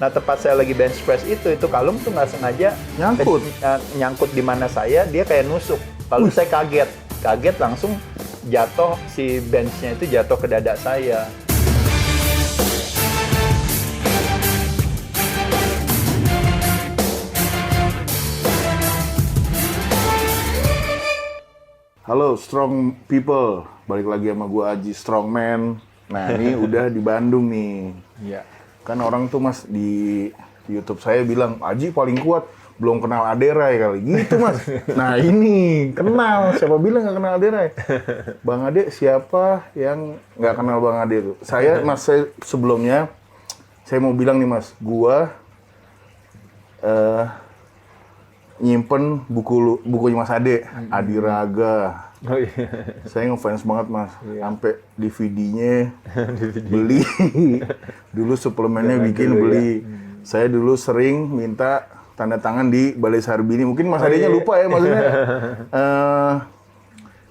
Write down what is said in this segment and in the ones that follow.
Nah tepat saya lagi bench press itu kalung tuh nggak sengaja nyangkut di mana saya, dia kayak nusuk. Lalu saya kaget langsung jatuh, si benchnya itu jatuh ke dada saya. Halo strong people, balik lagi sama gue Aji Strongman. Nah ini udah di Bandung nih. Iya. Kan orang tuh mas di YouTube saya bilang Aji paling kuat, belum kenal Aderay kali gitu mas. Nah ini kenal, siapa bilang nggak kenal Aderay? Bang Ade siapa yang nggak kenal Bang Ade tuh? Saya sebelumnya saya mau bilang nih mas, gua nyimpen bukunya Mas Ade, Adiraga. Oh iya. Saya ngefans banget mas, sampai DVD-nya beli. Dulu suplemennya bikin beli. Saya dulu sering minta tanda tangan di Balai Sarbini. Mungkin Mas Adenya lupa ya maksudnya.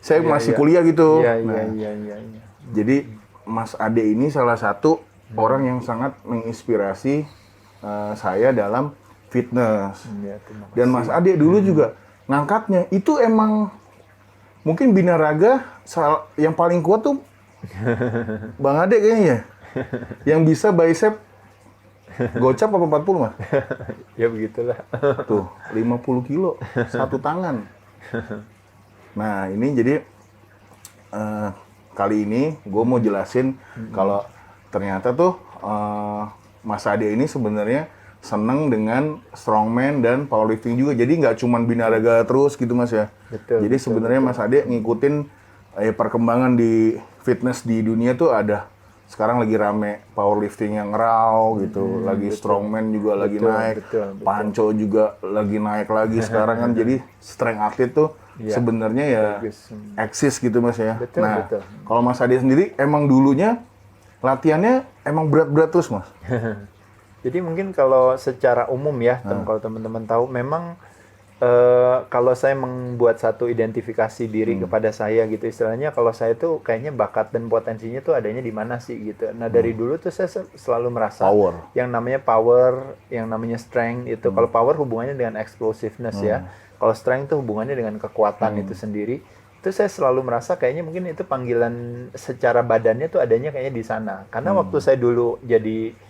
Saya masih kuliah gitu. Iya. Jadi Mas Ade ini salah satu orang yang sangat menginspirasi saya dalam fitness. Dan Mas Ade dulu juga ngangkatnya itu emang mungkin binaraga yang paling kuat tuh Bang Ade kayaknya ya. Yang bisa bicep gocap apa 40 mas? Ya begitulah. Tuh 50 kilo satu tangan. Nah ini jadi kali ini gue mau jelasin kalau ternyata tuh Mas Ade ini sebenarnya seneng dengan strongman dan powerlifting juga. Jadi nggak cuma binaraga terus gitu mas ya. Betul, jadi sebenarnya Mas Ade ngikutin perkembangan di fitness di dunia tuh ada. Sekarang lagi rame powerlifting yang raw gitu. Lagi strongman juga lagi naik. Panco juga lagi naik lagi sekarang kan. Jadi strength athlete tuh sebenarnya ya eksis gitu mas ya. Betul. Kalau Mas Ade sendiri emang dulunya latihannya emang berat-berat terus mas? Jadi mungkin kalau secara umum ya, kalau teman-teman tahu, memang kalau saya membuat satu identifikasi diri kepada saya gitu, istilahnya kalau saya tuh kayaknya bakat dan potensinya tuh adanya di mana sih gitu. Nah dari dulu tuh saya selalu merasa yang namanya power, yang namanya strength itu. Kalau power hubungannya dengan explosiveness ya. Kalau strength tuh hubungannya dengan kekuatan itu sendiri. Itu saya selalu merasa kayaknya mungkin itu panggilan secara badannya tuh adanya kayaknya di sana. Karena waktu saya dulu jadi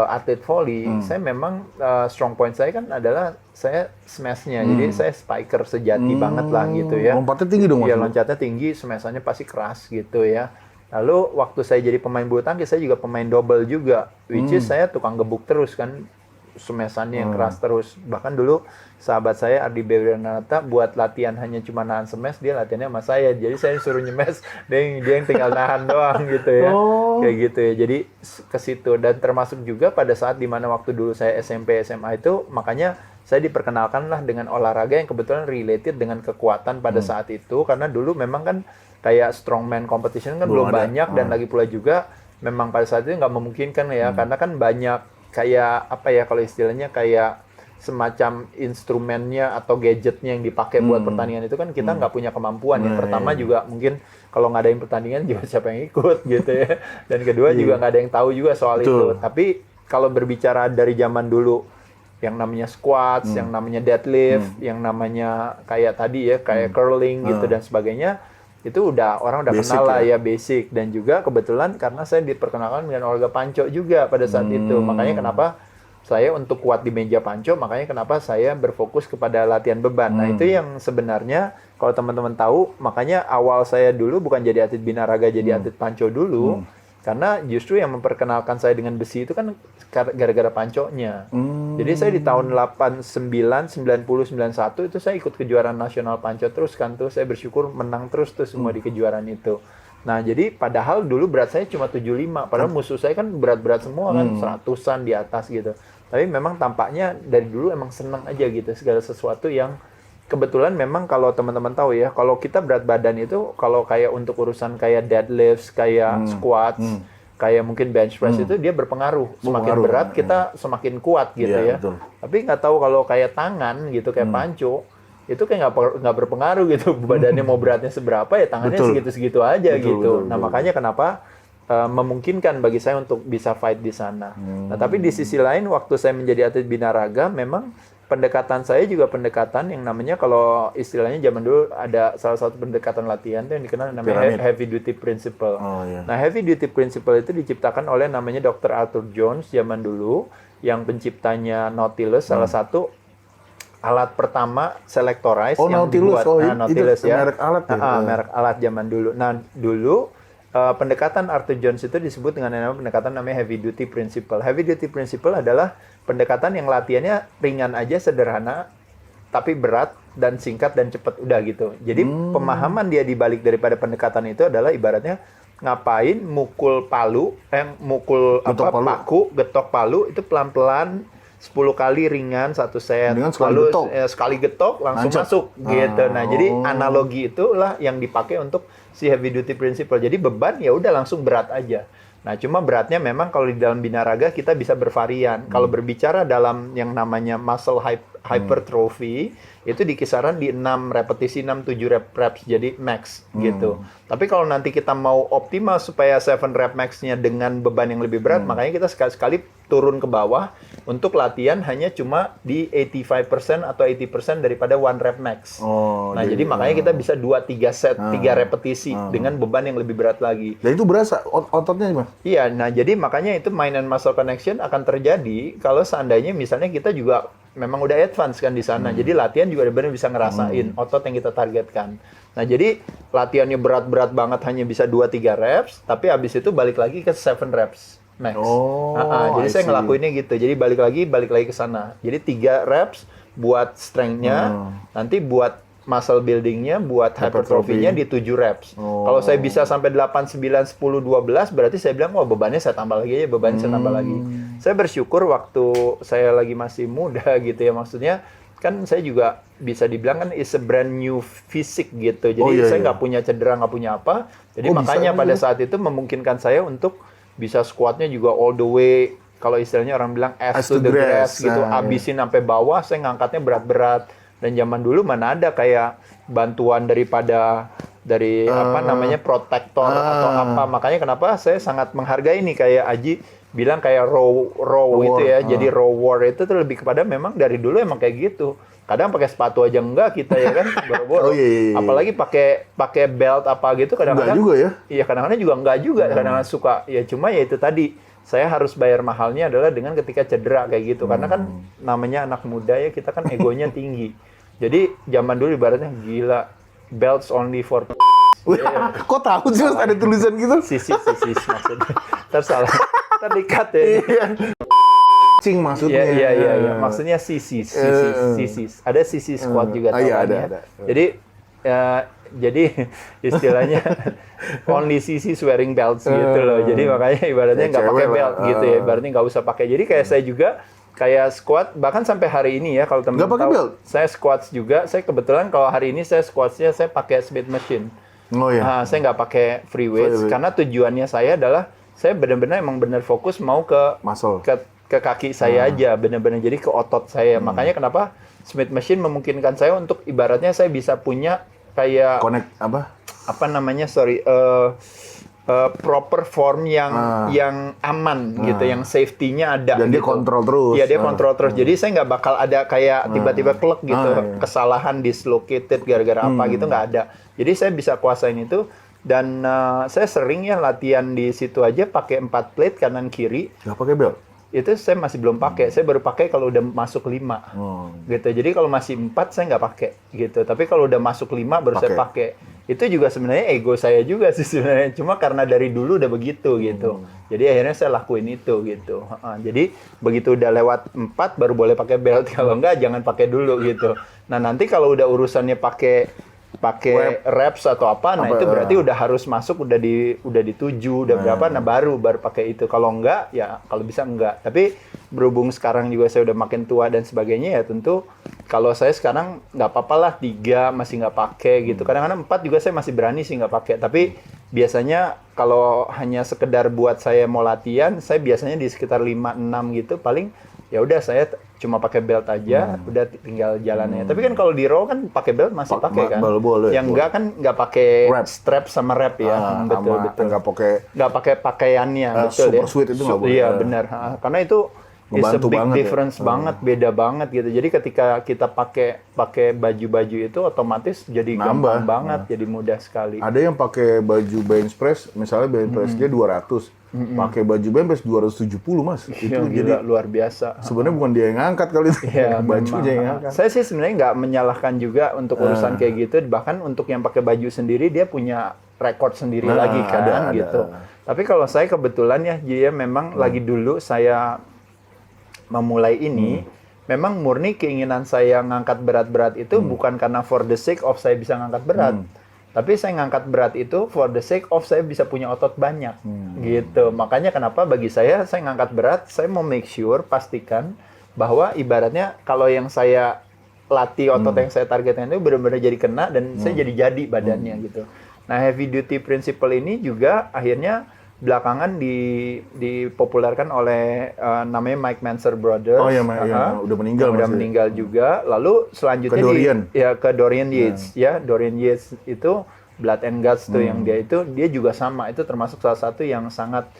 atlet volley, saya memang strong point saya kan adalah saya smash-nya. Jadi saya spiker sejati banget lah gitu ya. Lompatnya tinggi dong mas? Iya, loncatnya tinggi, smash-nya pasti keras gitu ya. Lalu waktu saya jadi pemain bulu tangkis, saya juga pemain double juga. Which is saya tukang gebuk terus kan, smash-annya yang keras terus. Bahkan dulu sahabat saya Ardi Bewiryanata buat latihan hanya cuma nahan smash, dia latihannya sama saya. Jadi saya suruh nyemes, dia yang tinggal nahan doang gitu ya. Kayak gitu ya. Jadi ke situ, dan termasuk juga pada saat dimana waktu dulu saya SMP SMA itu, makanya saya diperkenalkan lah dengan olahraga yang kebetulan related dengan kekuatan pada saat itu, karena dulu memang kan kayak strongman competition kan belum banyak, dan lagi pula juga memang pada saat itu nggak memungkinkan ya, karena kan banyak kayak apa ya kalau istilahnya kayak semacam instrumennya atau gadgetnya yang dipakai buat pertandingan itu kan kita nggak punya kemampuan. Yang pertama juga mungkin kalau ngadain pertandingan juga siapa yang ikut gitu ya. Dan kedua juga nggak ada yang tahu juga soal itu. Tapi kalau berbicara dari zaman dulu, yang namanya squats, yang namanya deadlift, yang namanya kayak tadi ya kayak curling gitu dan sebagainya, itu orang udah kenal lah ya basic. Dan juga kebetulan karena saya diperkenalkan dengan olahraga panco juga pada saat itu, makanya kenapa saya untuk kuat di meja panco, makanya kenapa saya berfokus kepada latihan beban. Nah itu yang sebenarnya kalau teman-teman tahu, makanya awal saya dulu bukan jadi atlet binaraga, jadi atlet panco dulu. Karena justru yang memperkenalkan saya dengan besi itu kan gara-gara panconya. Jadi saya di tahun 89, 90, 91 itu saya ikut kejuaraan nasional panco terus kan tuh. Saya bersyukur menang terus tuh semua di kejuaraan itu. Nah jadi padahal dulu berat saya cuma 75, padahal musuh saya kan berat-berat semua kan, 100-an di atas gitu. Tapi memang tampaknya dari dulu emang senang aja gitu, segala sesuatu yang kebetulan memang kalau teman-teman tahu ya, kalau kita berat badan itu, kalau kayak untuk urusan kayak deadlifts, kayak squats, kayak mungkin bench press itu dia berpengaruh. Semakin berat kita semakin kuat gitu ya. Betul. Tapi nggak tahu kalau kayak tangan gitu, kayak panco, itu kayak nggak berpengaruh gitu. Badannya mau beratnya seberapa ya tangannya segitu-segitu aja gitu. Nah makanya kenapa memungkinkan bagi saya untuk bisa fight di sana. Nah, tapi di sisi lain waktu saya menjadi atlet binaraga memang pendekatan saya juga pendekatan yang namanya kalau istilahnya zaman dulu ada salah satu pendekatan latihan tuh yang dikenal namanya heavy duty principle. Nah, heavy duty principle itu diciptakan oleh namanya Dr. Arthur Jones zaman dulu yang penciptanya Nautilus, salah satu alat pertama selectorize yang Nautilus. dibuat. Nautilus itu ya. merek alat ya. Merek alat zaman dulu. Nah, dulu pendekatan Arthur Jones itu disebut dengan pendekatan namanya heavy duty principle. Heavy duty principle adalah pendekatan yang latihannya ringan aja, sederhana, tapi berat dan singkat dan cepat, udah gitu. Jadi pemahaman dia dibalik daripada pendekatan itu adalah ibaratnya ngapain mukul palu, paku, getok palu itu pelan-pelan 10 kali ringan satu set, lalu sekali getok langsung masuk gitu. Nah, jadi analogi itulah yang dipakai untuk si heavy duty principle. Jadi beban ya udah langsung berat aja. Nah, cuma beratnya memang kalau di dalam binaraga kita bisa bervarian. Kalau berbicara dalam yang namanya muscle hypertrophy, itu di kisaran di 6 repetisi, 6-7 reps, jadi max gitu. Tapi kalau nanti kita mau optimal supaya 7 rep max-nya dengan beban yang lebih berat, makanya kita sekali-sekali turun ke bawah untuk latihan hanya cuma di 85% atau 80% daripada 1 rep max. Nah, jadi makanya kita bisa 2-3 set, 3 repetisi dengan beban yang lebih berat lagi. Dan itu berasa ototnya gimana? Iya, nah jadi makanya itu mind and muscle connection akan terjadi kalau seandainya misalnya kita juga memang udah advance kan di sana. Jadi latihan juga benar-benar bisa ngerasain otot yang kita targetkan. Nah, jadi latihannya berat-berat banget hanya bisa 2-3 reps, tapi habis itu balik lagi ke 7 reps max. Jadi saya ngelakuinnya gitu. Jadi balik lagi ke sana. Jadi 3 reps buat strength-nya, nanti buat muscle building-nya, buat hypertrophy-nya di 7 reps. Kalau saya bisa sampai 8, 9, 10, 12, berarti saya bilang, bebannya saya tambah lagi aja, bebannya saya tambah lagi. Saya bersyukur waktu saya lagi masih muda gitu ya, maksudnya kan saya juga bisa dibilang kan is a brand new fisik gitu. Jadi saya nggak punya cedera, nggak punya apa. Jadi makanya pada saat itu memungkinkan saya untuk bisa squatnya juga all the way, kalau istilahnya orang bilang as to the grass gitu, abisin sampai bawah, saya ngangkatnya berat-berat. Dan zaman dulu mana ada kayak bantuan dari protektor atau apa. Makanya kenapa saya sangat menghargai nih kayak Aji bilang kayak row itu ya. Jadi row war itu tuh lebih kepada memang dari dulu emang kayak gitu. Kadang pakai sepatu aja enggak kita ya kan, boro-boro. Apalagi pakai belt apa gitu kadang-kadang. Enggak juga ya? Iya, kadang-kadang juga enggak juga. Kadang-kadang suka. Ya cuma ya itu tadi. Saya harus bayar mahalnya adalah dengan ketika cedera kayak gitu. Karena kan namanya anak muda ya, kita kan egonya tinggi. Jadi zaman dulu ibaratnya gila, belts only for Kok tahu sih Mas ada tulisan gitu? Sisis maksudnya. Tersalah. Terdikat ya. Cing maksudnya. Iya. Maksudnya sisis. Ada sisi squat juga ada. Jadi istilahnya only sisis wearing belts gitu loh. Jadi makanya ibaratnya nggak pakai belt gitu ya. Ibaratnya nggak usah pakai. Jadi kayak saya juga kayak squat, bahkan sampai hari ini ya, kalau teman-teman tahu, belt. Saya squats juga. Saya kebetulan kalau hari ini saya squatsnya saya pakai Smith machine. Saya nggak pakai free weights karena tujuannya saya adalah saya benar-benar emang benar fokus mau ke kaki saya aja, benar-benar jadi ke otot saya. Makanya kenapa Smith machine memungkinkan saya untuk ibaratnya saya bisa punya kayak proper form yang aman gitu, yang safety-nya ada. Dan gitu. Dia kontrol terus. Iya, dia kontrol terus. Jadi saya nggak bakal ada kayak tiba-tiba klek gitu, kesalahan dislocated gara-gara apa gitu, nggak ada. Jadi saya bisa kuasain itu. Dan saya sering ya latihan di situ aja pakai 4 plate kanan kiri. Nggak pakai belt? Itu saya masih belum pakai. Saya baru pakai kalau udah masuk 5. Gitu. Jadi kalau masih 4 saya nggak pakai gitu. Tapi kalau udah masuk 5 baru saya pakai. Itu juga sebenarnya ego saya juga sih sebenarnya. Cuma karena dari dulu udah begitu gitu. Jadi akhirnya saya lakuin itu gitu. Jadi begitu udah lewat 4 baru boleh pakai belt. Kalau enggak jangan pakai dulu gitu. Nah, nanti kalau udah urusannya pakai reps atau apa, nah itu berarti udah harus masuk, udah di 7, udah berapa, nah baru pakai itu. Kalau enggak, ya kalau bisa enggak. Tapi berhubung sekarang juga saya udah makin tua dan sebagainya, ya tentu kalau saya sekarang nggak apa-apa lah 3 masih nggak pakai gitu. Kadang-kadang 4 juga saya masih berani sih nggak pakai. Tapi biasanya kalau hanya sekedar buat saya mau latihan, saya biasanya di sekitar 5-6 gitu, paling ya udah saya cuma pakai belt aja, udah tinggal jalannya. Tapi kan kalau di row kan pakai belt masih pakai kan. Boleh. Yang enggak kan nggak pakai strap sama wrap ya. Betul. Nggak pakai pakaiannya, betul super ya. sweet itu nggak boleh. Iya benar. Karena itu is a big banget difference banget, beda banget gitu. Jadi ketika kita pakai baju-baju itu otomatis jadi gampang banget, jadi mudah sekali. Ada yang pakai baju bench press, misalnya bench press dia 200. Pakai baju bench press 270, Mas. Itu gila, jadi luar biasa. sebenarnya bukan dia yang ngangkat kali itu. Ya, bajunya yang ngangkat. Saya sih sebenarnya nggak menyalahkan juga untuk urusan kayak gitu. Bahkan untuk yang pakai baju sendiri dia punya rekor sendiri lagi kan ada. gitu. Tapi kalau saya kebetulan ya, dia memang lagi dulu saya memulai ini, memang murni keinginan saya ngangkat berat-berat itu bukan karena for the sake of saya bisa ngangkat berat. Tapi saya ngangkat berat itu for the sake of saya bisa punya otot banyak. Gitu. Makanya kenapa bagi saya ngangkat berat, saya mau make sure, pastikan bahwa ibaratnya kalau yang saya latih otot yang saya targetkan itu benar-benar jadi kena dan saya jadi badannya gitu. Nah, heavy duty principle ini juga akhirnya belakangan dipopulerkan oleh namanya Mike Mentzer Brothers. Oh iya, udah meninggal. Udah meninggal juga. Lalu selanjutnya ke Dorian Yates. Ya, Dorian Yates itu Blood and Guts tuh yang dia juga sama. Itu termasuk salah satu yang sangat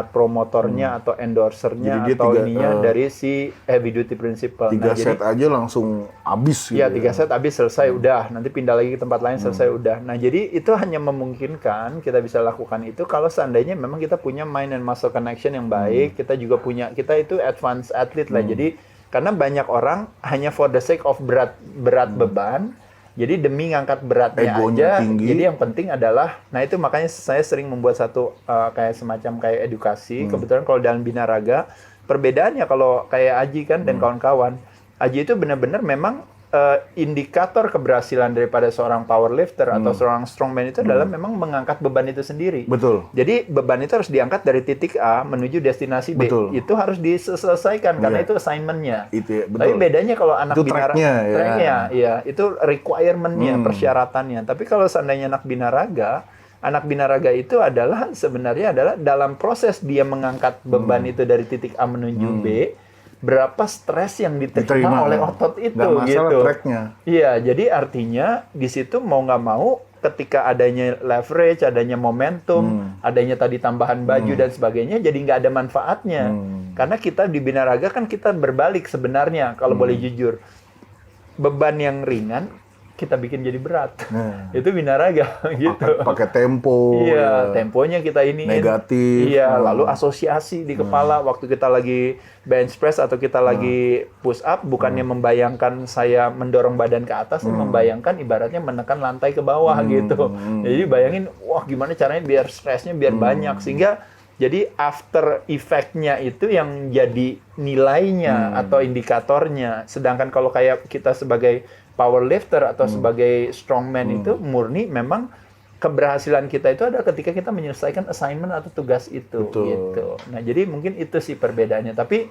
promotornya atau endorsernya atau ininya dari si heavy duty principle. 3 set aja langsung habis gitu. Iya, 3 set habis selesai udah. Nanti pindah lagi ke tempat lain selesai udah. Nah, jadi itu hanya memungkinkan kita bisa lakukan itu kalau seandainya memang kita punya mind and muscle connection yang baik, kita itu advanced athlete lah. Jadi karena banyak orang hanya for the sake of berat beban. Jadi demi ngangkat beratnya egonya aja, tinggi. Jadi yang penting adalah, nah itu makanya saya sering membuat satu kayak semacam kayak edukasi. Kebetulan kalau dalam binaraga, perbedaannya kalau kayak Aji kan dan kawan-kawan, Aji itu benar-benar memang indikator keberhasilan daripada seorang powerlifter atau seorang strongman itu adalah memang mengangkat beban itu sendiri. Betul. Jadi beban itu harus diangkat dari titik A menuju destinasi B. Betul. Itu harus diselesaikan karena itu assignment-nya. Itu ya, betul. Tapi bedanya kalau anak track-nya, ya, itu requirement-nya, persyaratannya. Tapi kalau seandainya anak binaraga itu sebenarnya adalah dalam proses dia mengangkat beban itu dari titik A menuju B, berapa stres yang diterima oleh otot itu. Nggak masalah gitu. tracknya. Iya, jadi artinya di situ mau nggak mau ketika adanya leverage, adanya momentum, adanya tadi tambahan baju dan sebagainya, jadi nggak ada manfaatnya. Karena kita di binaraga kan kita berbalik sebenarnya, kalau boleh jujur. Beban yang ringan, kita bikin jadi berat. Itu binaraga gitu. Pakai tempo. Iya, temponya kita ini negatif. Iya, lalu asosiasi di kepala waktu kita lagi bench press atau kita lagi push up, bukannya membayangkan saya mendorong badan ke atas, membayangkan ibaratnya menekan lantai ke bawah gitu. Jadi bayangin, wah gimana caranya biar stresnya biar banyak, sehingga jadi after effect-nya itu yang jadi nilainya atau indikatornya. Sedangkan kalau kayak kita sebagai powerlifter atau sebagai strongman itu murni memang keberhasilan kita itu ada ketika kita menyelesaikan assignment atau tugas itu. Gitu. Nah, jadi mungkin itu sih perbedaannya. Tapi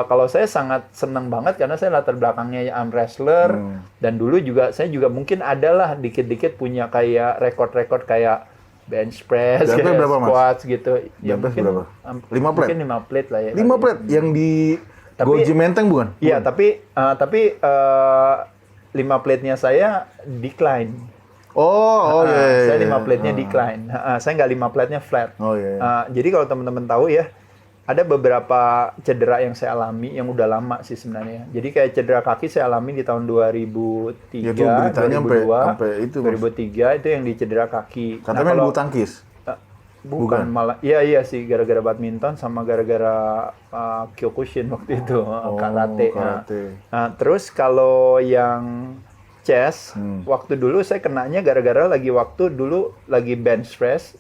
kalau saya sangat senang banget karena saya latar belakangnya arm wrestler dan dulu saya juga mungkin adalah dikit-dikit punya kayak rekor-rekor kayak bench press, kayak squats gitu. Ya mungkin berapa? 5 plate. Mungkin 5 plate lah ya. 5 plate yang di Goji Menteng bukan? Iya, tapi 5 plate-nya saya decline. Iya. Saya 5 plate-nya decline. Saya nggak 5 plate-nya flat. Jadi kalau teman-teman tahu ya, ada beberapa cedera yang saya alami yang udah lama sih sebenarnya. Jadi kayak cedera kaki saya alami di tahun 2003, ya, 2002, sampai itu, 2003 itu yang di cedera kaki. Katanya bulu tangkis? Bukan malah, iya sih gara-gara badminton sama gara-gara Kyokushin waktu itu, karate. Nah, terus kalau yang chest, waktu dulu saya kenanya gara-gara lagi bench press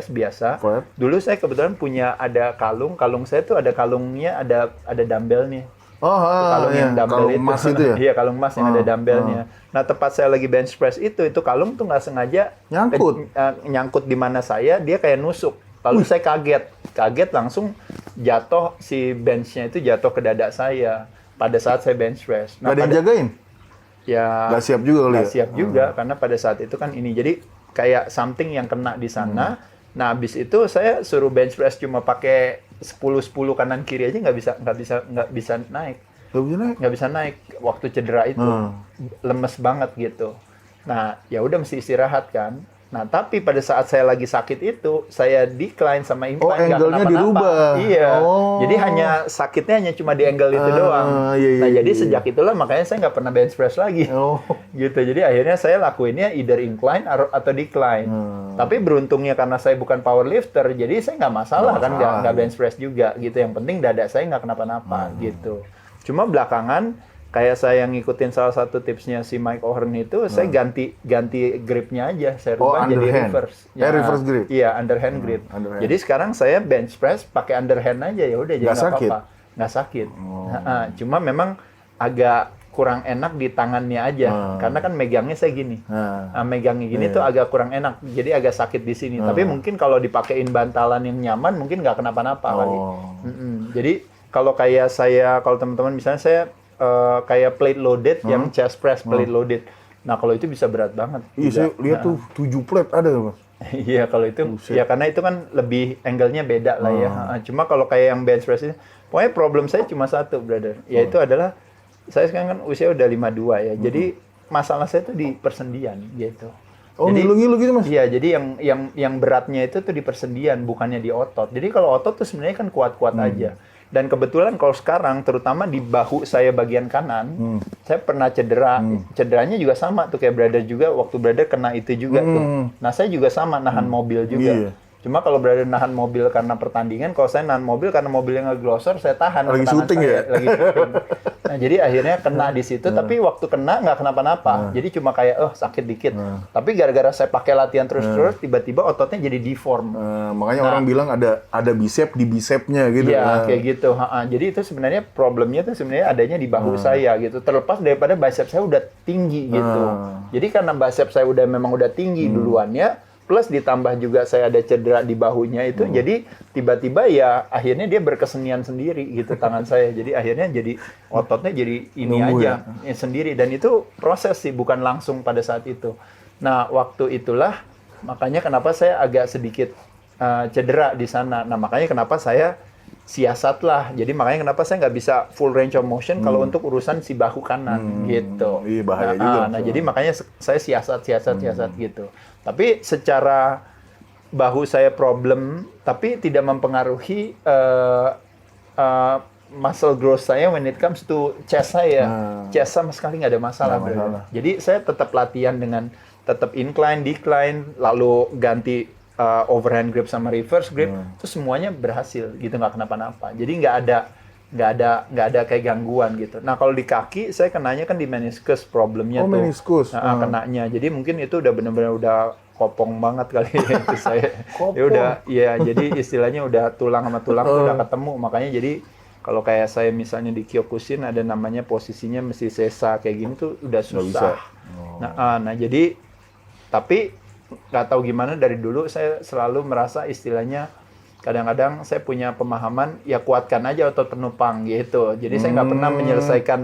biasa. Dulu saya kebetulan punya ada kalung saya tuh ada kalungnya, ada dumbbellnya. Kalung yang dumbbell itu ya? Iya, kalung emas yang ada dumbbellnya. Nah, tepat saya lagi bench press itu kalung tuh nggak sengaja nyangkut di mana dia kayak nusuk. Lalu saya kaget langsung jatuh, si benchnya itu jatuh ke dada saya pada saat saya bench press. Nggak ada yang jagain? Ya, nggak siap juga kali ya? Nggak siap juga, karena pada saat itu kan ini. Jadi kayak something yang kena di sana. Nah, habis itu saya suruh bench press cuma pakai 10 kanan kiri aja nggak bisa naik. Nggak bisa naik waktu cedera itu. Lemes banget gitu. Nah, ya udah mesti istirahat kan. Nah, tapi pada saat saya lagi sakit itu, saya decline sama incline, nggak angle-nya kenapa-napa. dirubah. Iya. Jadi sakitnya hanya cuma di angle itu doang. Iya, Jadi sejak itulah makanya saya nggak pernah bench press lagi. Gitu. Jadi akhirnya saya lakuinnya either incline atau decline. Tapi beruntungnya karena saya bukan powerlifter, jadi saya nggak masalah kan, nggak bench press juga gitu. Yang penting dada saya nggak kenapa-napa gitu. Cuma belakangan kayak saya ngikutin salah satu tipsnya si Mike O'Hearn itu, saya ganti gripnya aja, saya rubah jadi reverse. Reverse grip. Iya, underhand grip. Jadi sekarang saya bench press pakai underhand aja, ya udah, jadi nggak apa-apa, nggak sakit. Cuma memang agak kurang enak di tangannya aja, karena kan megangnya saya gini, megangnya gini tuh agak kurang enak, jadi agak sakit di sini. Tapi mungkin kalau dipakein bantalan yang nyaman, mungkin nggak kenapa-napa kali. Jadi kalau kayak kalau teman-teman misalnya saya kayak plate loaded, yang chest press plate loaded. Nah, kalau itu bisa berat banget. Iya, saya lihat tuh 7 plate ada, Mas. Iya, kalau itu, ya karena itu kan lebih angle-nya beda lah ya. Cuma kalau kayak yang bench press ini, pokoknya problem saya cuma satu, brother. Yaitu adalah, saya sekarang kan usia udah 52 ya. Jadi, masalah saya tuh di persendian, gitu. Jadi, ngilu-ngilu gitu, Mas? Iya, jadi yang beratnya itu tuh di persendian, bukannya di otot. Jadi, kalau otot tuh sebenarnya kan kuat-kuat aja. Dan kebetulan kalau sekarang, terutama di bahu saya bagian kanan, saya pernah cedera. Cederanya juga sama tuh kayak brother juga, waktu brother kena itu juga tuh. Nah, saya juga sama, nahan mobil juga. Cuma kalau brother nahan mobil karena pertandingan, kalau saya nahan mobil karena mobilnya ngeglosor, saya tahan. Lagi syuting ya? Lagi syuting. Nah, jadi akhirnya kena di situ, tapi waktu kena nggak kenapa-napa. Jadi cuma kayak, sakit dikit. Tapi gara-gara saya pakai latihan terus-terus, tiba-tiba ototnya jadi deform. Makanya orang bilang ada bicep di bicepnya gitu. Iya, kayak gitu. Jadi itu sebenarnya problemnya tuh sebenarnya adanya di bahu saya gitu. Terlepas daripada bicep saya udah tinggi gitu. Jadi karena bicep saya memang udah tinggi duluannya, plus ditambah juga saya ada cedera di bahunya itu, jadi tiba-tiba ya akhirnya dia berkesenian sendiri gitu tangan saya. Jadi akhirnya jadi ototnya jadi ini aja sendiri, dan itu proses sih, bukan langsung pada saat itu. Nah, waktu itulah makanya kenapa saya agak sedikit cedera di sana. Nah, makanya kenapa saya siasat lah. Jadi makanya kenapa saya nggak bisa full range of motion kalau untuk urusan si bahu kanan gitu. Iya, bahaya juga. Nah, jadi makanya saya siasat gitu. Tapi secara bahu saya problem, tapi tidak mempengaruhi muscle growth saya when it comes to chest saya. Chest sama sekali nggak ada masalah. Jadi saya tetap latihan dengan tetap incline, decline, lalu ganti overhand grip sama reverse grip, itu semuanya berhasil gitu, nggak kenapa-napa. Jadi nggak ada kayak gangguan gitu. Nah, kalau di kaki saya kenanya kan di meniscus problemnya tuh. Meniscus. Kenanya. Jadi mungkin itu udah benar-benar udah kopong banget kali itu saya. Ya udah, ya jadi istilahnya udah tulang sama tulang tuh udah ketemu. Makanya jadi kalau kayak saya misalnya di Kyokushin ada namanya posisinya mesti sesa kayak gini tuh udah susah. Nah, jadi tapi nggak tahu gimana dari dulu saya selalu merasa istilahnya kadang-kadang saya punya pemahaman ya kuatkan aja otot penopang gitu. Jadi saya nggak pernah menyelesaikan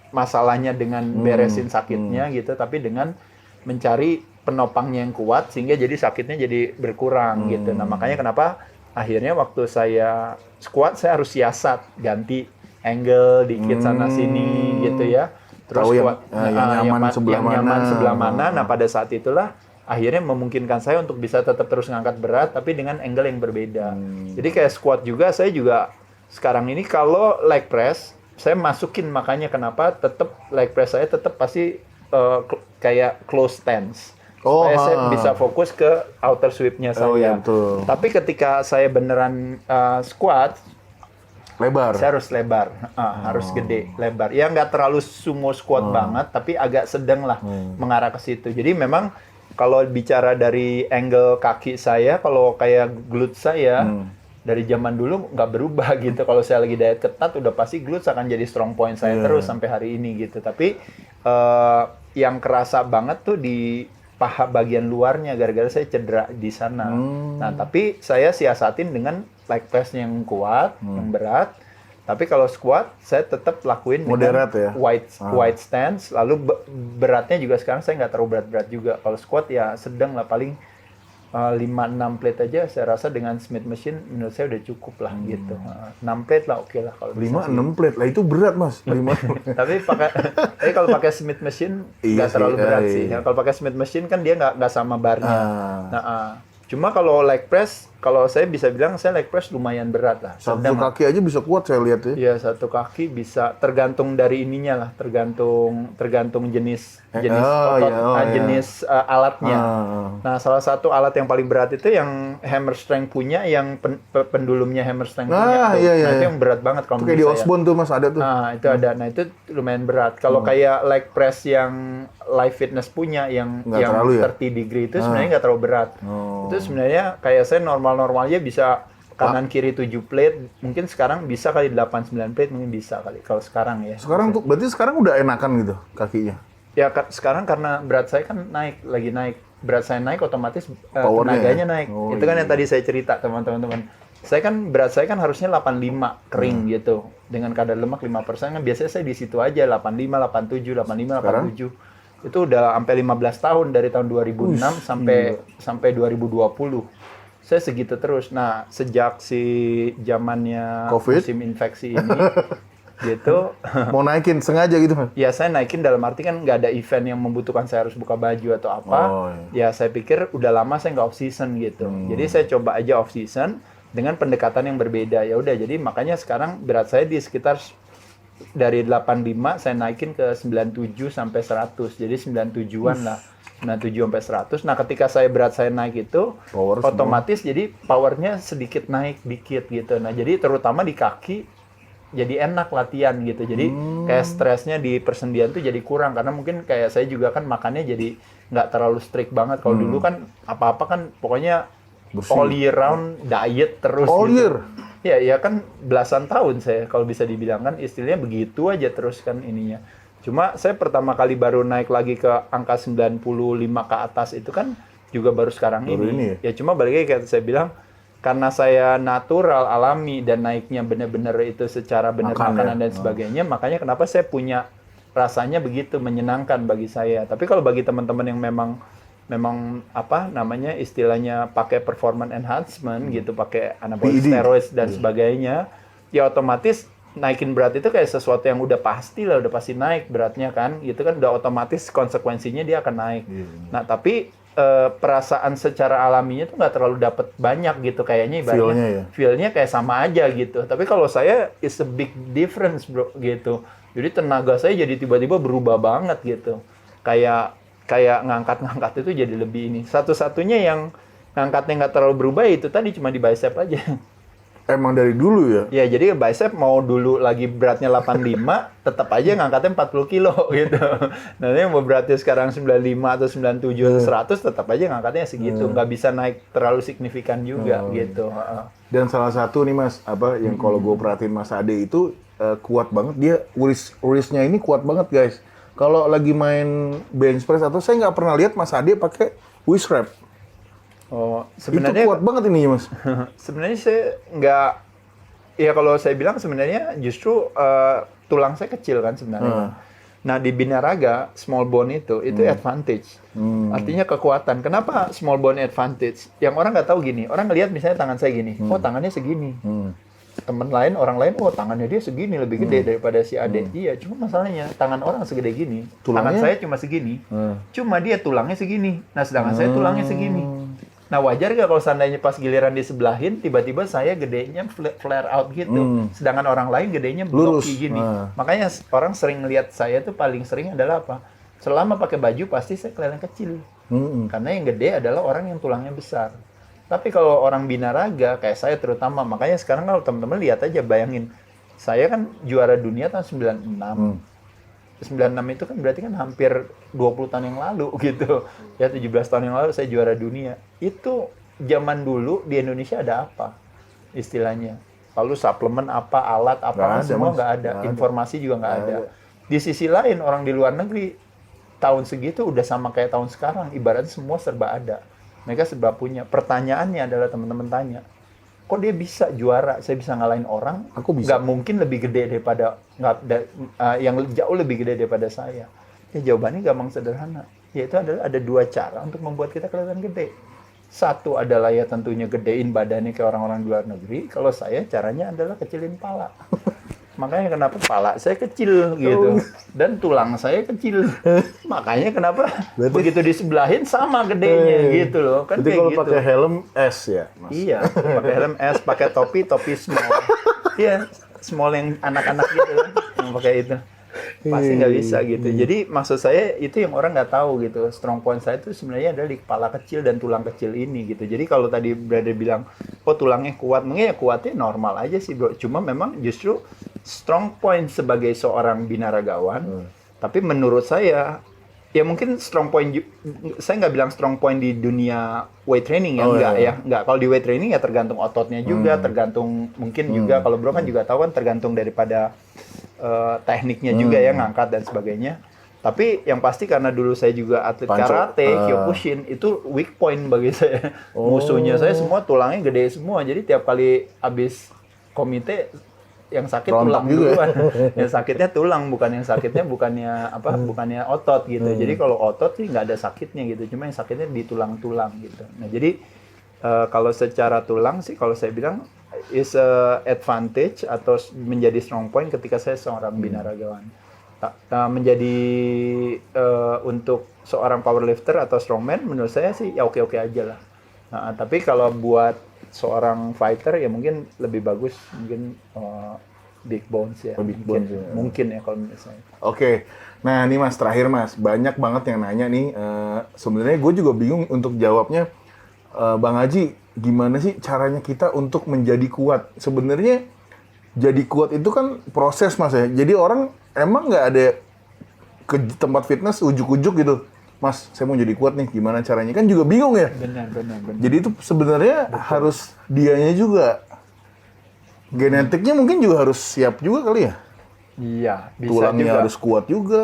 masalahnya dengan beresin sakitnya gitu, tapi dengan mencari penopangnya yang kuat sehingga jadi sakitnya jadi berkurang gitu. Nah, makanya kenapa akhirnya waktu saya squat saya harus siasat ganti angle dikit sana sini gitu ya. Terus squat yang nyaman sebelah mana. Nah, pada saat itulah akhirnya memungkinkan saya untuk bisa tetap terus ngangkat berat tapi dengan angle yang berbeda. Jadi kayak squat juga saya juga sekarang ini kalau leg press saya masukin, makanya kenapa tetap leg press saya tetap pasti kayak close stance. Supaya saya bisa fokus ke outer sweep-nya saya. Tapi ketika saya beneran squat lebar. Saya harus lebar, harus gede, lebar. Ya nggak terlalu sumo squat banget, tapi agak sedang lah mengarah ke situ. Jadi memang kalau bicara dari angle kaki saya, kalau kayak glute saya, dari zaman dulu nggak berubah gitu. Kalau saya lagi diet ketat, udah pasti glutes akan jadi strong point saya terus sampai hari ini gitu. Tapi yang kerasa banget tuh di paha bagian luarnya, gara-gara saya cedera di sana. Nah, tapi saya siasatin dengan leg press yang kuat, yang berat. Tapi kalau squat, saya tetap lakuin moderat dengan ya? wide stance. Lalu beratnya juga sekarang saya nggak terlalu berat-berat juga. Kalau squat ya sedang lah, paling 5-6 plate aja saya rasa dengan Smith machine menurut saya udah cukup lah gitu. 6 plate lah oke lah kalau bisa. 5-6 plate lah itu berat Mas. 5. Tapi kalau pakai Smith machine Iya nggak terlalu sih, berat iya. sih. Ya, kalau pakai Smith machine kan dia nggak sama barnya. Cuma kalau leg press, kalau saya bisa bilang saya leg press lumayan berat lah. Satu kaki aja bisa kuat saya lihat ya. Iya, satu kaki bisa tergantung dari ininya lah, tergantung jenis otot, jenis alatnya. Nah, salah satu alat yang paling berat itu yang hammer strength punya, yang pendulumnya hammer strength punya. Iya. Itu yang berat banget kalau Kayak di Osborne tuh Mas ada tuh. Nah, itu ada. Nah, itu lumayan berat. Kalau kayak leg press yang Live Fitness punya yang Nggak terlalu ya? 30 degree itu sebenarnya nggak terlalu berat. Itu sebenarnya kayak saya normal-normalnya bisa kanan kiri 7 plate, mungkin sekarang bisa kali 8-9 plate mungkin bisa kali kalau sekarang ya. Sekarang tuh berarti sekarang udah enakan gitu kakinya. Ya sekarang karena berat saya kan lagi naik. Berat saya naik otomatis Powernya tenaganya ya? naik. Oh, Itu kan iya. yang tadi saya cerita teman-teman. Berat saya kan harusnya 85 kering gitu. Dengan kadar lemak 5% kan biasanya saya di situ aja 85, 87, 85, 87. Itu udah sampai 15 tahun dari tahun 2006 sampai 2020. Saya segitu terus. Nah, sejak zamannya COVID? musim infeksi ini gitu. Mau naikin sengaja gitu Mas. Ya saya naikin dalam arti kan nggak ada event yang membutuhkan saya harus buka baju atau apa. Ya saya pikir udah lama saya nggak off season gitu. Jadi saya coba aja off season dengan pendekatan yang berbeda. Ya udah, jadi makanya sekarang berat saya di sekitar dari 85 saya naikin ke 97 sampai 100. Jadi 97-an lah. 97 sampai 100. Nah, ketika berat saya naik itu otomatis jadi powernya sedikit naik dikit gitu. Nah, jadi terutama di kaki jadi enak latihan gitu. Jadi kayak stresnya di persendian tuh jadi kurang karena mungkin kayak saya juga kan makannya jadi nggak terlalu strict banget. Kalau dulu kan apa-apa kan pokoknya all year round diet terus All gitu. year? Ya kan belasan tahun saya kalau bisa dibilang kan istilahnya begitu aja terus kan ininya. Cuma saya pertama kali baru naik lagi ke angka 95 ke atas itu kan juga baru sekarang ini. Ya cuma balik lagi kayak saya bilang karena saya natural, alami dan naiknya benar-benar itu secara benar makanan dan sebagainya, makanya kenapa saya punya rasanya begitu menyenangkan bagi saya. Tapi kalau bagi teman-teman yang memang apa namanya istilahnya pakai performance enhancement gitu, pakai anabolic steroids dan sebagainya, ya otomatis naikin berat itu kayak sesuatu yang udah pasti naik beratnya kan, gitu kan udah otomatis konsekuensinya dia akan naik. Nah tapi perasaan secara alaminya tuh nggak terlalu dapat banyak gitu kayaknya ibaratnya feel-nya kayak sama aja gitu. Tapi kalau saya is a big difference bro gitu. Jadi tenaga saya jadi tiba-tiba berubah banget gitu. Kayak ngangkat itu jadi lebih ini. Satu-satunya yang ngangkatnya nggak terlalu berubah itu tadi cuma di bicep aja. Emang dari dulu ya? Ya, jadi bicep mau dulu lagi beratnya 85, tetap aja ngangkatnya 40 kilo gitu. Nah, ini mau beratnya sekarang 95 atau 97 atau 100, tetap aja ngangkatnya segitu. Nggak bisa naik terlalu signifikan juga gitu. Dan salah satu nih Mas, yang kalau gue perhatiin Mas Ade itu kuat banget. Dia wrist-nya ini kuat banget guys. Kalau lagi main bench press atau saya nggak pernah lihat Mas Ade pakai wrist wrap. Oh, sebenarnya itu kuat banget ini Mas. Sebenarnya saya nggak, ya kalau saya bilang sebenarnya justru tulang saya kecil kan sebenarnya. Nah di binaraga small bone itu advantage, artinya kekuatan. Kenapa small bone advantage? Yang orang nggak tahu gini, orang ngelihat misalnya tangan saya gini, oh tangannya segini. Temen lain, orang lain, oh tangannya dia segini, lebih gede daripada si Ade. Iya, cuma masalahnya tangan orang segede gini, tangan saya cuma segini, cuma dia tulangnya segini. Nah sedangkan saya tulangnya segini. Nah wajar gak kalau seandainya pas giliran disebelahin, tiba-tiba saya gedenya flare out gitu. Sedangkan orang lain gedenya blocky gini. Makanya orang sering lihat saya tuh paling sering adalah apa? Selama pakai baju pasti saya kelihatan kecil. Karena yang gede adalah orang yang tulangnya besar. Tapi kalau orang binaraga, kayak saya terutama, makanya sekarang kalau teman-teman lihat aja, bayangin. Saya kan juara dunia tahun 96. 96 itu kan berarti kan hampir 20 tahun yang lalu gitu. Ya 17 tahun yang lalu saya juara dunia. Itu zaman dulu di Indonesia ada apa istilahnya? Lalu suplemen apa, alat apa, semua nggak ada. Informasi juga nggak ada. Di sisi lain orang di luar negeri tahun segitu udah sama kayak tahun sekarang. Ibaratnya semua serba ada. Mereka serba punya. Pertanyaannya adalah teman-teman tanya, kok dia bisa juara? Saya bisa ngalahin orang. Aku bisa. Nggak mungkin lebih gede daripada yang jauh lebih gede daripada saya. Ya jawabannya gampang sederhana. Yaitu adalah ada dua cara untuk membuat kita kelihatan gede. Satu adalah ya tentunya gedein badannya kayak orang-orang di luar negeri. Kalau saya caranya adalah kecilin pala. Makanya kenapa pala saya kecil gitu. Dan tulang saya kecil. Makanya kenapa begitu disebelahin sama gedenya gitu loh. Kan Jadi kayak kalau gitu. pakai helm S ya, Mas? Iya, pakai helm S, pakai topi small. Iya, small yang anak-anak gitu kan, yang pakai itu. Pasti nggak bisa gitu. Jadi maksud saya itu yang orang nggak tahu gitu. Strong point saya itu sebenarnya adalah di kepala kecil dan tulang kecil ini gitu. Jadi kalau tadi Brother bilang, oh tulangnya kuat, mungkin ya kuatnya normal aja sih bro. Cuma memang justru strong point sebagai seorang binaragawan. Tapi menurut saya, ya mungkin strong point, saya nggak bilang strong point di dunia weight training ya, enggak. Kalau di weight training ya tergantung ototnya juga, tergantung mungkin juga, kalau bro kan juga tahu kan tergantung daripada tekniknya juga ya, ngangkat dan sebagainya. Tapi yang pasti karena dulu saya juga atlet karate, Kyokushin, itu weak point bagi saya. Musuhnya saya semua tulangnya gede semua, jadi tiap kali habis komite yang sakit tulang duluan. Yang sakitnya tulang, bukannya otot gitu. Jadi kalau otot sih nggak ada sakitnya gitu, cuma yang sakitnya di tulang-tulang gitu. Nah jadi kalau secara tulang sih kalau saya bilang is a advantage atau menjadi strong point ketika saya seorang binaragawan. Menjadi untuk seorang powerlifter atau strongman menurut saya sih ya oke-oke aja lah. Tapi kalau buat seorang fighter ya mungkin lebih bagus mungkin big bones ya. Mungkin ya kalau menurut saya. Oke. Nah, ini Mas terakhir Mas, banyak banget yang nanya nih. Sebenarnya gue juga bingung untuk jawabnya. Bang Haji, gimana sih caranya kita untuk menjadi kuat? Sebenarnya jadi kuat itu kan proses Mas ya. Jadi orang emang nggak ada ke tempat fitness ujuk-ujuk gitu. Mas, saya mau jadi kuat nih, gimana caranya? Kan juga bingung ya. Benar. Jadi itu sebenarnya harus dianya juga. Genetiknya mungkin juga harus siap juga kali ya? Iya, bisa tulangnya juga. Harus kuat juga.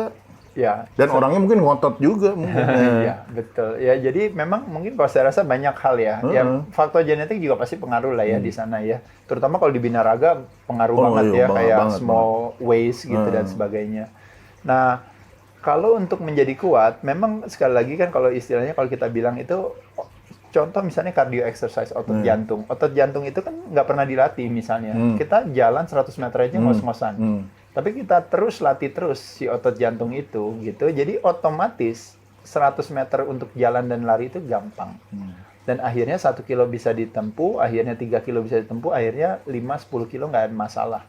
Ya. Dan orangnya mungkin ngotot juga. Iya, betul. Ya, jadi memang mungkin kalau saya rasa banyak hal ya. Ya, faktor genetik juga pasti pengaruh lah ya di sana ya. Terutama kalau di binaraga pengaruh banget ya, kayak small waist gitu dan sebagainya. Nah, kalau untuk menjadi kuat, memang sekali lagi kan kalau istilahnya kalau kita bilang itu contoh misalnya cardio exercise otot jantung. Otot jantung itu kan nggak pernah dilatih misalnya. Kita jalan 100 meter aja ngos-ngosan. Tapi kita terus latih terus si otot jantung itu gitu. Jadi otomatis 100 meter untuk jalan dan lari itu gampang. Dan akhirnya 1 kilo bisa ditempuh, akhirnya 3 kilo bisa ditempuh, akhirnya 5-10 kilo nggak ada masalah.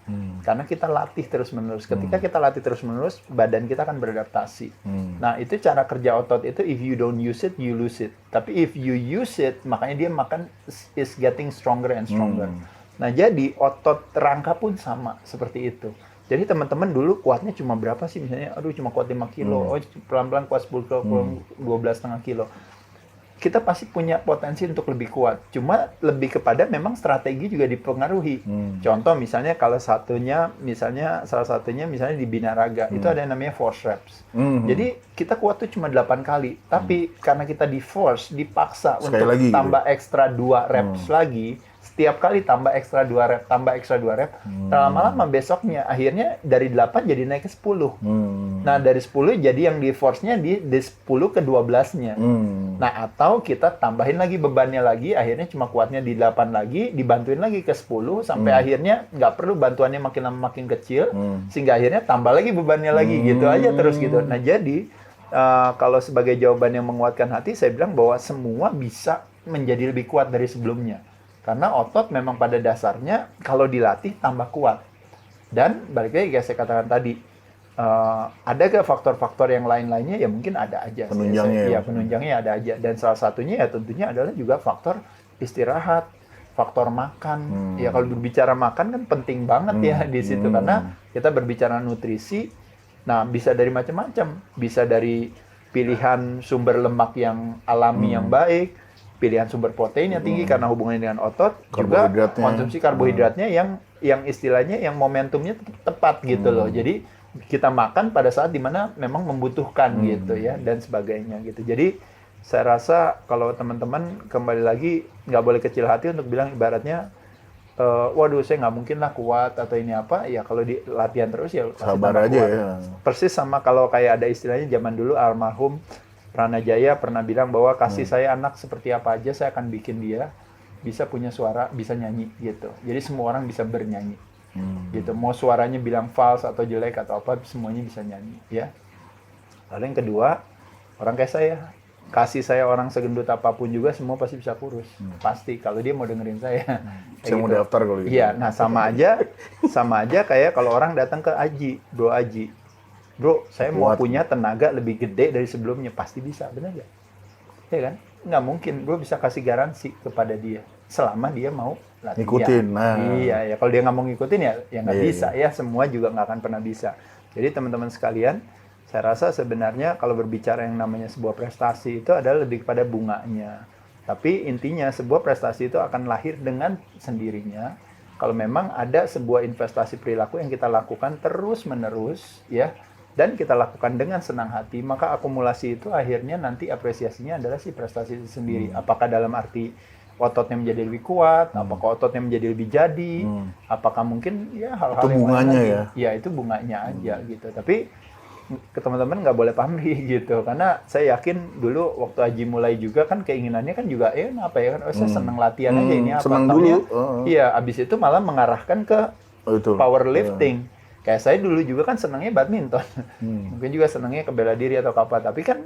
Karena kita latih terus-menerus. Ketika kita latih terus-menerus, badan kita akan beradaptasi. Nah, itu cara kerja otot itu, if you don't use it, you lose it. Tapi if you use it, makanya dia makan is getting stronger and stronger. Nah, jadi otot rangka pun sama seperti itu. Jadi teman-teman dulu kuatnya cuma berapa sih? Misalnya, aduh cuma kuat 5 kilo, oh pelan-pelan kuat 10 kilo, 12,5 kilo. Kita pasti punya potensi untuk lebih kuat. Cuma lebih kepada memang strategi juga dipengaruhi. Contoh misalnya salah satunya misalnya di binaraga, itu ada yang namanya force reps. Jadi kita kuat tuh cuma 8 kali. Tapi karena kita dipaksa sekali untuk lagi, tambah ekstra 2 reps lagi, setiap kali tambah ekstra 2 rep, lama-lama besoknya akhirnya dari 8 jadi naik ke 10. Nah, dari 10 jadi yang di force-nya di 10 ke 12-nya. Nah, atau kita tambahin lagi bebannya lagi, akhirnya cuma kuatnya di 8 lagi, dibantuin lagi ke 10, sampai akhirnya nggak perlu bantuannya makin lama makin kecil, sehingga akhirnya tambah lagi bebannya lagi, gitu aja terus gitu. Nah, jadi kalau sebagai jawaban yang menguatkan hati, saya bilang bahwa semua bisa menjadi lebih kuat dari sebelumnya. Karena otot memang pada dasarnya kalau dilatih tambah kuat. Dan balik lagi kayak saya katakan tadi, ada ke faktor-faktor yang lain-lainnya ya mungkin ada aja. Penunjangnya. Penunjangnya ada aja. Dan salah satunya ya tentunya adalah juga faktor istirahat, faktor makan. Ya kalau berbicara makan kan penting banget ya di situ. Karena kita berbicara nutrisi, nah bisa dari macam-macam. Bisa dari pilihan sumber lemak yang alami yang baik, pilihan sumber protein yang tinggi karena hubungannya dengan otot, juga konsumsi karbohidratnya yang istilahnya yang momentumnya tepat gitu loh. Jadi kita makan pada saat dimana memang membutuhkan gitu ya dan sebagainya gitu. Jadi saya rasa kalau teman-teman kembali lagi nggak boleh kecil hati untuk bilang ibaratnya waduh saya nggak mungkin lah kuat atau ini apa ya, kalau di latihan terus ya sabar aja kuat. Ya persis sama kalau kayak ada istilahnya zaman dulu almarhum Pranajaya pernah bilang bahwa kasih saya anak seperti apa aja, saya akan bikin dia bisa punya suara, bisa nyanyi gitu. Jadi semua orang bisa bernyanyi. Gitu. Mau suaranya bilang false atau jelek atau apa, semuanya bisa nyanyi, ya. Lalu yang kedua, orang kayak saya, kasih saya orang segendut apapun juga semua pasti bisa kurus. Pasti kalau dia mau dengerin saya. Saya mau daftar kalau gitu. Iya, nah sama aja kayak kalau orang datang ke Aji, Bro Aji. Bro, saya mau punya tenaga lebih gede dari sebelumnya, pasti bisa, benar nggak? Ya kan? Nggak mungkin, Bro bisa kasih garansi kepada dia selama dia mau latihan. Ngikutin. Nah. Iya, ya kalau dia nggak mau ngikutin ya nggak bisa ya, semua juga nggak akan pernah bisa. Jadi teman-teman sekalian, saya rasa sebenarnya kalau berbicara yang namanya sebuah prestasi itu adalah lebih kepada bunganya. Tapi intinya sebuah prestasi itu akan lahir dengan sendirinya kalau memang ada sebuah investasi perilaku yang kita lakukan terus-menerus ya, dan kita lakukan dengan senang hati, maka akumulasi itu akhirnya nanti apresiasinya adalah si prestasi itu sendiri. Apakah dalam arti ototnya menjadi lebih kuat, apakah ototnya menjadi lebih jadi, apakah mungkin ya hal-hal itu yang bunganya lain ya. Ya itu bunganya aja gitu. Tapi ke teman-teman nggak boleh pamrih gitu, karena saya yakin dulu waktu Aji mulai juga kan keinginannya kan juga apa ya kan, saya seneng latihan aja ini apa, seneng dulu. Iya, abis itu malah mengarahkan ke powerlifting. Kayak saya dulu juga kan senangnya badminton, mungkin juga senangnya ke bela diri atau apa, tapi kan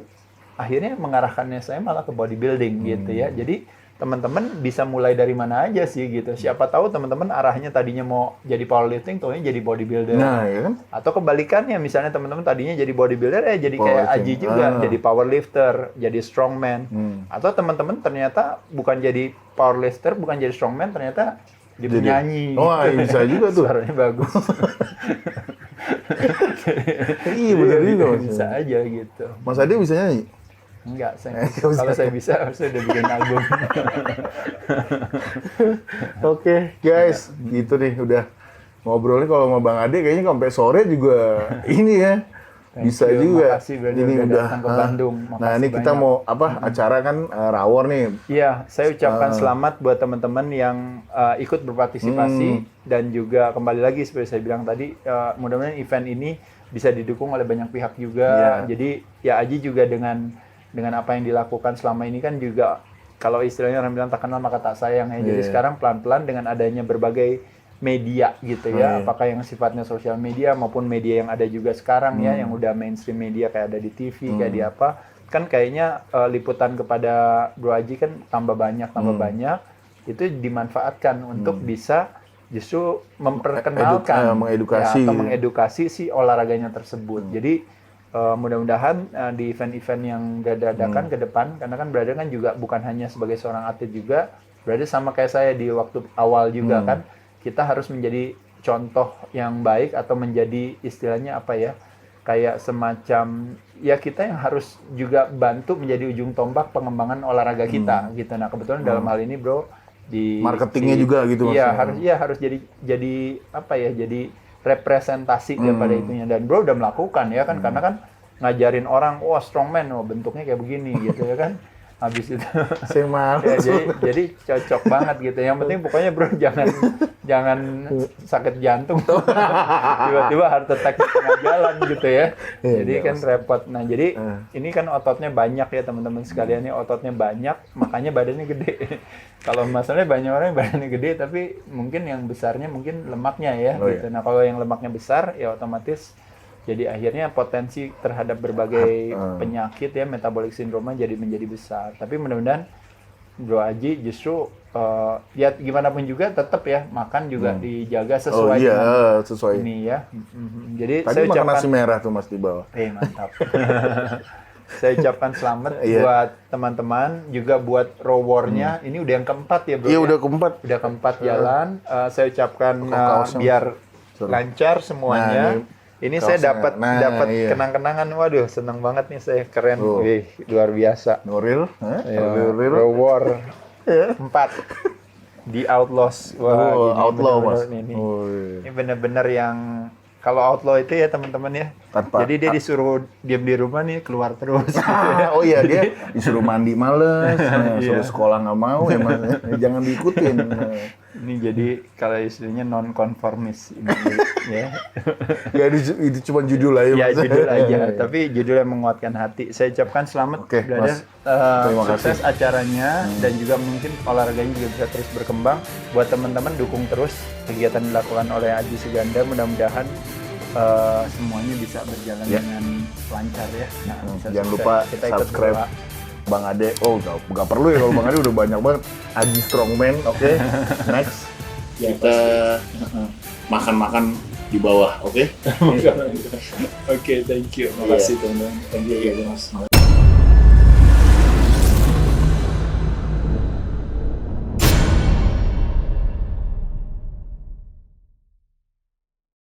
akhirnya mengarahkannya saya malah ke bodybuilding gitu ya. Jadi teman-teman bisa mulai dari mana aja sih gitu. Siapa tahu teman-teman arahnya tadinya mau jadi powerlifting, taunya jadi bodybuilder. Nah, ya kan? Atau kebalikannya, misalnya teman-teman tadinya jadi bodybuilder, jadi kayak Aji juga, jadi powerlifter, jadi strongman. Atau teman-teman ternyata bukan jadi powerlifter, bukan jadi strongman, ternyata jadi penyanyi. Oh, bisa juga tuh. Suaranya bagus. Iya, benar juga. Bisa aja gitu. Mas Ade bisa nyanyi? Enggak, kalau saya bisa, saya udah bikin album. Oke, guys, gitu nih udah ngobrolnya kalau sama Bang Ade kayaknya sampai sore juga ini ya. Bisa juga. Makasih ini udah datang ke Bandung. Nah, ini kita mau acara kan Rawor nih. Iya, saya ucapkan selamat buat teman-teman yang ikut berpartisipasi dan juga kembali lagi seperti saya bilang tadi, mudah-mudahan event ini bisa didukung oleh banyak pihak juga. Jadi ya Aji juga dengan apa yang dilakukan selama ini kan juga, kalau istilahnya orang bilang tak kenal maka tak sayang ya. Jadi sekarang pelan-pelan dengan adanya berbagai media gitu ya, apakah yang sifatnya sosial media maupun media yang ada juga sekarang ya, yang udah mainstream media kayak ada di TV, kayak di apa, kan kayaknya liputan kepada Bro Aji kan tambah banyak, itu dimanfaatkan untuk bisa justru memperkenalkan mengedukasi, atau mengedukasi si olahraganya tersebut. Jadi mudah-mudahan di event-event yang dadakan ke depan, karena kan Brother kan juga bukan hanya sebagai seorang atlet juga, Brother sama kayak saya di waktu awal juga kan, kita harus menjadi contoh yang baik atau menjadi istilahnya apa ya, kayak semacam ya kita yang harus juga bantu menjadi ujung tombak pengembangan olahraga kita gitu. Nah kebetulan dalam hal ini Bro di marketingnya juga gitu maksudnya. Harus jadi apa ya, jadi representasi daripada itunya, dan Bro udah melakukan ya kan, karena kan ngajarin orang, wah strongman, bentuknya kayak begini gitu ya kan. Habis itu saya malu. Jadi cocok banget gitu. Yang penting pokoknya Bro jangan sakit jantung tiba-tiba heart attack di tengah jalan gitu ya. Jadi kan repot. Nah, jadi ini kan ototnya banyak ya teman-teman sekalian, ini ototnya banyak, makanya badannya gede. Kalau masalahnya banyak orang yang badannya gede tapi mungkin yang besarnya mungkin lemaknya ya gitu. Nah, kalau yang lemaknya besar ya otomatis jadi akhirnya potensi terhadap berbagai penyakit ya, metabolic syndrome jadi menjadi besar. Tapi mudah-mudahan Bro Aji justru ya gimana pun juga tetap ya makan juga dijaga sesuai sesuai ini ya. Jadi tadi saya makan ucapkan nasi merah tuh Mas di bawah. Mantap. Saya ucapkan selamat buat teman-teman, juga buat Rawor-nya. Ini udah yang keempat ya Bro. Iya, ya? udah keempat jalan. Saya ucapkan biar lancar semuanya. Ini saya dapat kenang-kenangan, waduh senang banget nih saya, keren, wih luar biasa. Nuril, Rawor 4 di Outlaws, Outlaw Mas. Ini bener-bener yang kalau outlaw itu ya teman-teman ya. Jadi dia disuruh diam di rumah nih, keluar terus. Gitu ya. Oh iya, dia disuruh mandi males, suruh sekolah nggak mau, emang jangan diikutin. Ini jadi kalau istilahnya non-konformis ini ya. Ya itu cuma judul aja. Ya Mas. judul aja, tapi judul yang menguatkan hati. Saya ucapkan selamat Oke, brother. Mas. Terima Sukses kasih. acaranya dan juga mungkin olahraganya juga bisa terus berkembang. Buat teman-teman dukung terus kegiatan yang dilakukan oleh Aji Suganda. Mudah-mudahan semuanya bisa berjalan Ya. dengan lancar ya. Nah, bisa Jangan sukses. lupa Kita ikut subscribe berdoa. Bang Ade. Oh, nggak perlu ya kalau Bang Ade udah banyak banget. Aji Strongman, oke. Next. Kita makan-makan di bawah, oke? Oke, thank you. Makasih teman-teman. Thank you, Mas.